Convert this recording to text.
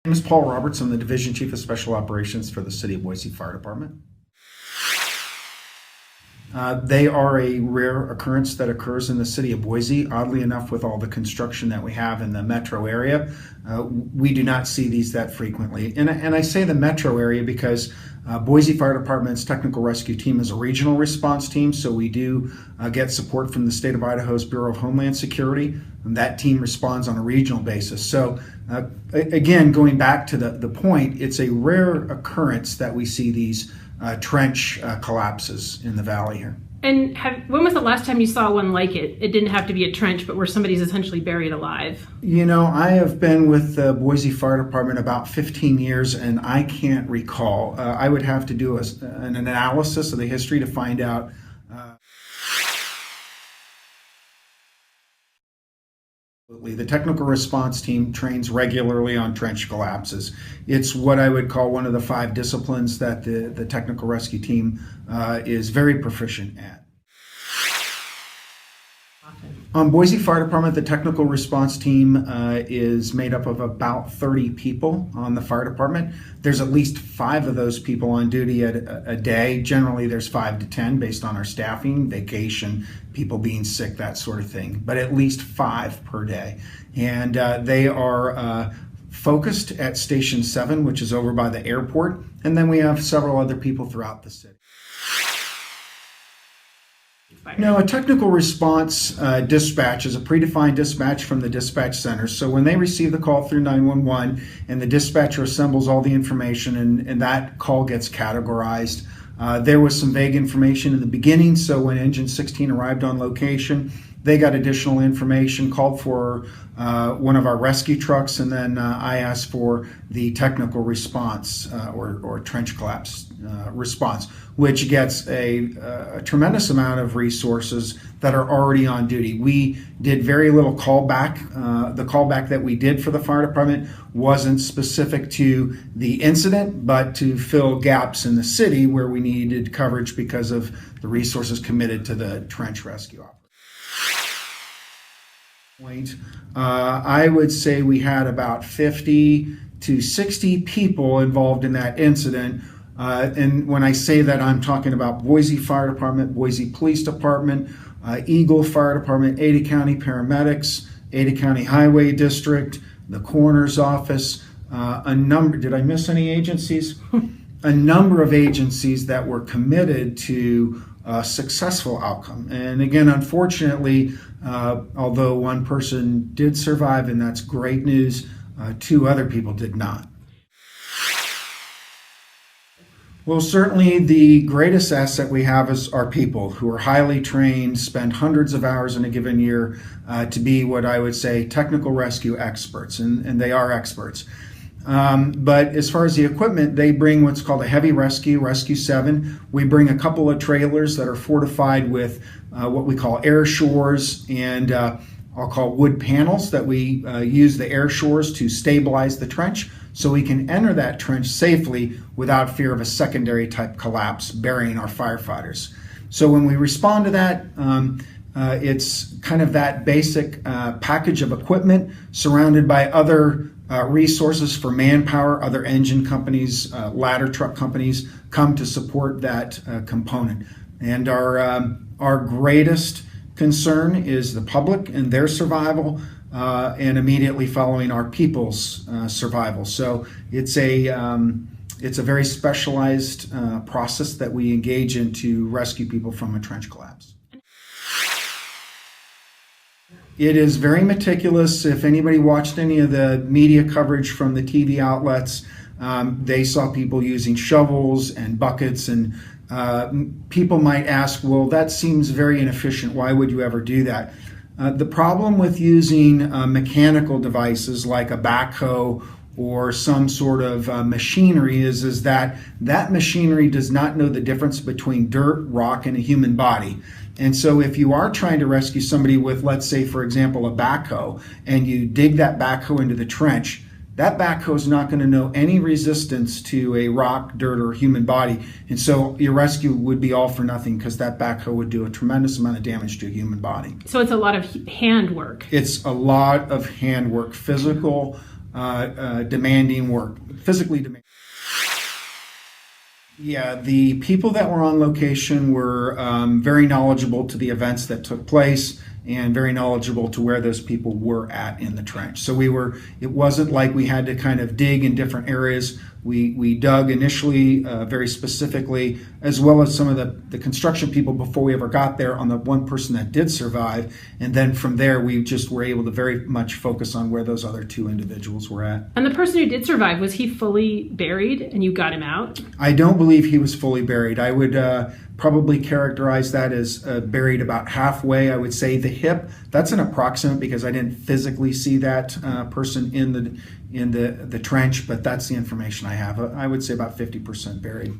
My name is Paul Roberts. I'm the Division Chief of Special Operations for the City of Boise Fire Department. They are a rare occurrence that occurs in the city of Boise. Oddly enough, with all the construction that we have in the metro area, we do not see these that frequently. And I say the metro area because Boise Fire Department's technical rescue team is a regional response team, so we do get support from the state of Idaho's Bureau of Homeland Security, and that team responds on a regional basis. So again, going back to the point, it's a rare occurrence that we see these trench collapses in the valley here. And when was the last time you saw one like it? It didn't have to be a trench, but where somebody's essentially buried alive. You know, I have been with the Boise Fire Department about 15 years, and I can't recall. I would have to do an analysis of the history to find out. The technical response team trains regularly on trench collapses. It's what I would call one of the 5 disciplines that the technical rescue team is very proficient at. On Boise Fire Department, the technical response team is made up of about 30 people on the fire department. There's at least 5 of those people on duty a day. Generally, there's 5 to 10 based on our staffing, vacation, people being sick, that sort of thing, but at least 5 per day. And they are focused at Station 7, which is over by the airport, and then we have several other people throughout the city. No, a technical response dispatch is a predefined dispatch from the dispatch center. So when they receive the call through 911 and the dispatcher assembles all the information and that call gets categorized, there was some vague information in the beginning. So when Engine 16 arrived on location, they got additional information, called for one of our rescue trucks, and then I asked for the technical response or trench collapse response, which gets a tremendous amount of resources that are already on duty. We did very little callback. The callback that we did for the fire department wasn't specific to the incident, but to fill gaps in the city where we needed coverage because of the resources committed to the trench rescue operation. I would say we had about 50 to 60 people involved in that incident. And when I say that, I'm talking about Boise Fire Department, Boise Police Department, Eagle Fire Department, Ada County Paramedics, Ada County Highway District, the Coroner's Office, did I miss any agencies? A number of agencies that were committed to a successful outcome. And again, unfortunately, although one person did survive, and that's great news, 2 other people did not. Well, certainly the greatest asset we have is our people who are highly trained, spend hundreds of hours in a given year to be what I would say technical rescue experts, and they are experts. But as far as the equipment, they bring what's called a heavy rescue, Rescue 7. We bring a couple of trailers that are fortified with what we call air shores and I'll call wood panels that we use the air shores to stabilize the trench so we can enter that trench safely without fear of a secondary type collapse burying our firefighters. So when we respond to that, it's kind of that basic package of equipment surrounded by other resources for manpower. Other engine companies, ladder truck companies come to support that component. And our greatest concern is the public and their survival, and immediately following our people's survival. So it's a very specialized process that we engage in to rescue people from a trench collapse. It is very meticulous. If anybody watched any of the media coverage from the TV outlets, they saw people using shovels and buckets, and people might ask, well, that seems very inefficient. Why would you ever do that? The problem with using mechanical devices like a backhoe or some sort of machinery is that machinery does not know the difference between dirt, rock, and a human body. And so if you are trying to rescue somebody with, let's say, for example, a backhoe, and you dig that backhoe into the trench, that backhoe is not going to know any resistance to a rock, dirt, or human body. And so your rescue would be all for nothing because that backhoe would do a tremendous amount of damage to a human body. So it's a lot of hand work. It's a lot of hand work, physical demanding work, physically demanding. Yeah, the people that were on location were very knowledgeable to the events that took place and very knowledgeable to where those people were at in the trench. So it wasn't like we had to kind of dig in different areas. We dug initially very specifically, as well as some of the construction people before we ever got there on the one person that did survive. And then from there, we just were able to very much focus on where those other two individuals were at. And the person who did survive, was he fully buried and you got him out? I don't believe he was fully buried. I would probably characterize that as buried about halfway. I would say the hip, that's an approximate because I didn't physically see that person in the trench, but that's the information I have. I would say about 50% buried.